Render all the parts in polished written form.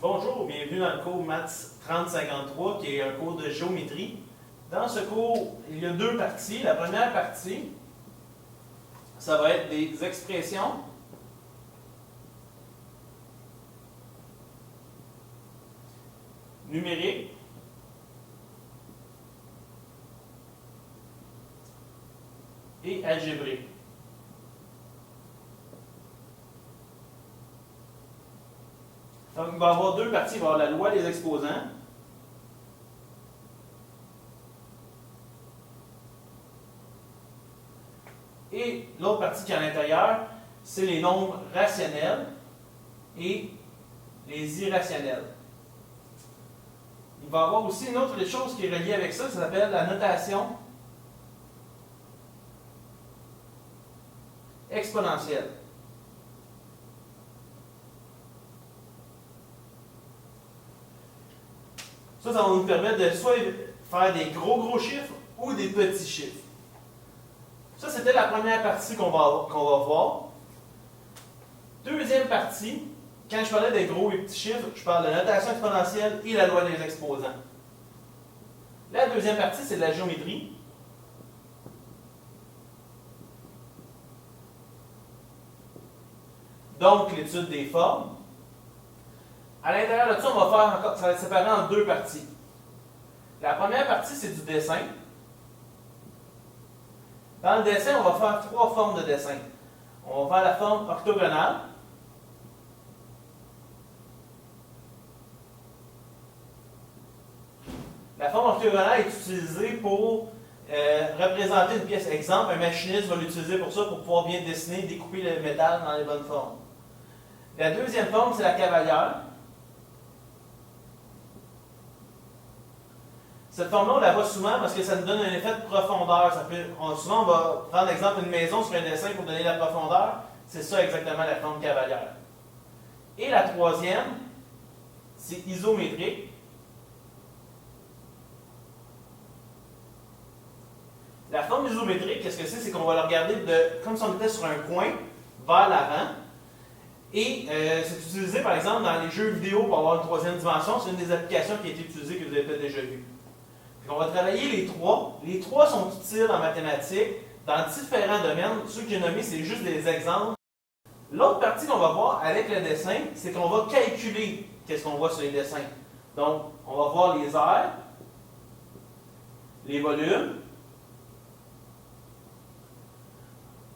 Bonjour, bienvenue dans le cours Maths 3053 qui est un cours de géométrie. Dans ce cours, il y a deux parties. La première partie, ça va être des expressions numériques et algébriques. Donc, il va y avoir deux parties. Il va y avoir la loi des exposants. Et l'autre partie qui est à l'intérieur, c'est les nombres rationnels et les irrationnels. Il va y avoir aussi une autre chose qui est reliée avec ça, ça s'appelle la notation exponentielle. Ça va nous permettre de soit faire des gros chiffres ou des petits chiffres. Ça, c'était la première partie qu'on va voir. Deuxième partie, quand je parlais des gros et petits chiffres, je parle de notation exponentielle et la loi des exposants. La deuxième partie, c'est de la géométrie. Donc, l'étude des formes. À l'intérieur de ça, on va faire encore, ça va être séparé en deux parties. La première partie, c'est du dessin. Dans le dessin, on va faire trois formes de dessin. On va faire la forme orthogonale. La forme orthogonale est utilisée pour représenter une pièce. Exemple, un machiniste va l'utiliser pour ça, pour pouvoir bien dessiner, découper le métal dans les bonnes formes. La deuxième forme, c'est la cavalière. Cette forme-là, on la voit souvent parce que ça nous donne un effet de profondeur. Souvent, on va prendre l'exemple d'une maison sur un dessin pour donner la profondeur. C'est ça exactement la forme cavalière. Et la troisième, c'est isométrique. La forme isométrique, qu'est-ce que c'est? C'est qu'on va la regarder comme si on était sur un coin vers l'avant. Et c'est utilisé, par exemple, dans les jeux vidéo pour avoir une troisième dimension. C'est une des applications qui a été utilisée que vous avez peut-être déjà vues. On va travailler les trois. Les trois sont utiles en mathématiques dans différents domaines. Ceux que j'ai nommés, c'est juste des exemples. L'autre partie qu'on va voir avec le dessin, c'est qu'on va calculer qu'est-ce qu'on voit sur les dessins. Donc, on va voir les aires, les volumes.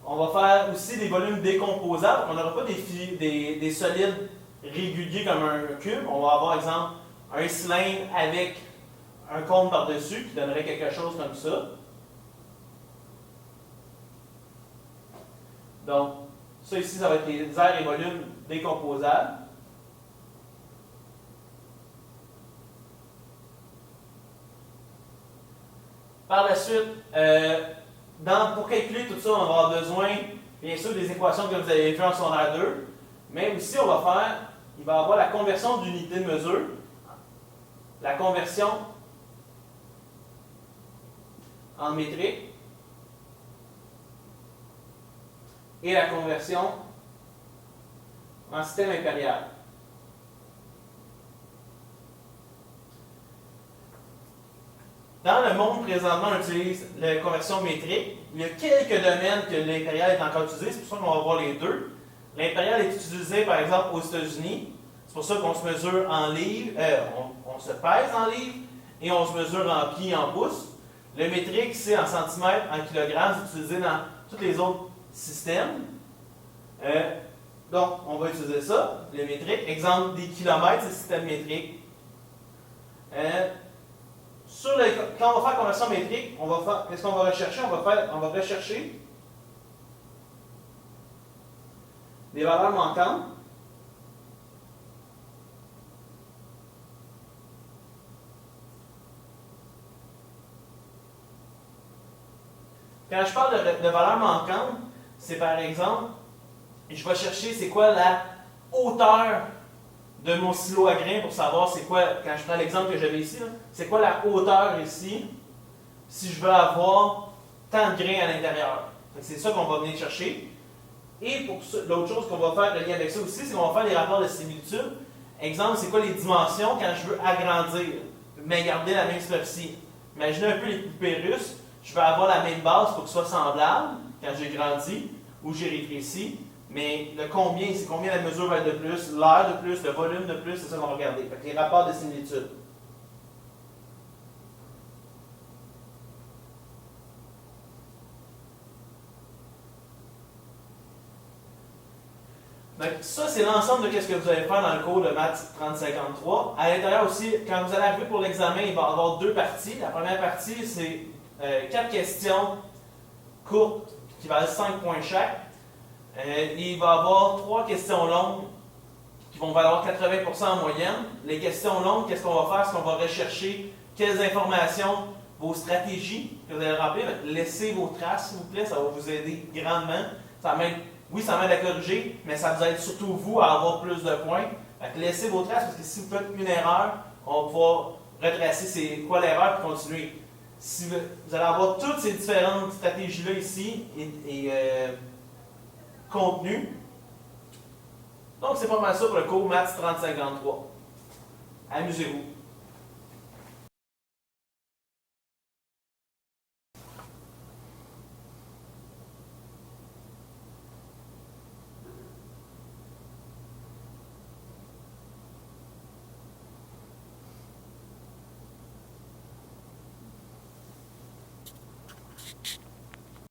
On va faire aussi des volumes décomposables. On n'aura pas des solides réguliers comme un cube. On va avoir, exemple, un cylindre avec un cône par-dessus qui donnerait quelque chose comme ça. Donc, ça ici, ça va être les aires et volumes décomposables. Par la suite, pour calculer tout ça, on va avoir besoin, bien sûr, des équations que vous avez vues en secondaire 2, mais aussi, il va y avoir la conversion d'unité de mesure, la conversion en métrique et la conversion en système impérial. Dans le monde, présentement, on utilise la conversion métrique. Il y a quelques domaines que l'impérial est encore utilisé, c'est pour ça qu'on va voir les deux. L'impérial est utilisé, par exemple, aux États-Unis. C'est pour ça qu'on se mesure en livres, on se pèse en livres et on se mesure en pieds, en pouces. Le métrique, c'est en centimètres, en kilogrammes, c'est utilisé dans tous les autres systèmes. Donc, on va utiliser ça, le métrique. Exemple, des kilomètres, c'est le système métrique. Quand on va faire conversion métrique, qu'est-ce qu'on va rechercher? On va rechercher des valeurs manquantes. Quand je parle de valeurs manquantes, c'est par exemple, je vais chercher c'est quoi la hauteur de mon silo à grains pour savoir c'est quoi, quand je prends l'exemple que j'avais ici, c'est quoi la hauteur ici si je veux avoir tant de grains à l'intérieur. C'est ça qu'on va venir chercher. Et pour l'autre chose qu'on va faire, le lien avec ça aussi, c'est qu'on va faire des rapports de similitude. Exemple, c'est quoi les dimensions quand je veux agrandir, mais garder la même superficie? Imaginez un peu les poupées russes. Je veux avoir la même base pour que ce soit semblable quand j'ai grandi ou j'ai rétréci. Mais le combien, c'est combien la mesure va être de plus, l'air de plus, le volume de plus, c'est ça qu'on va regarder. Fait que les rapports de similitude. Donc, ça, c'est l'ensemble de ce que vous allez faire dans le cours de maths 3053. À l'intérieur aussi, quand vous allez arriver pour l'examen, il va y avoir deux parties. La première partie, c'est 4 questions courtes qui valent 5 points chaque. Il va y avoir 3 questions longues qui vont valoir 80% en moyenne. Les questions longues, qu'est-ce qu'on va faire? C'est qu'on va rechercher quelles informations, vos stratégies que vous allez remplir. Laissez vos traces, s'il vous plaît, ça va vous aider grandement. Oui, ça m'aide à corriger, mais ça vous aide surtout vous à avoir plus de points. Fait que laissez vos traces, parce que si vous faites une erreur, on va pouvoir retracer c'est quoi l'erreur et continuer. Si vous allez avoir toutes ces différentes stratégies-là ici et contenues. Donc, c'est pas mal ça pour le cours Maths 3053. Amusez-vous.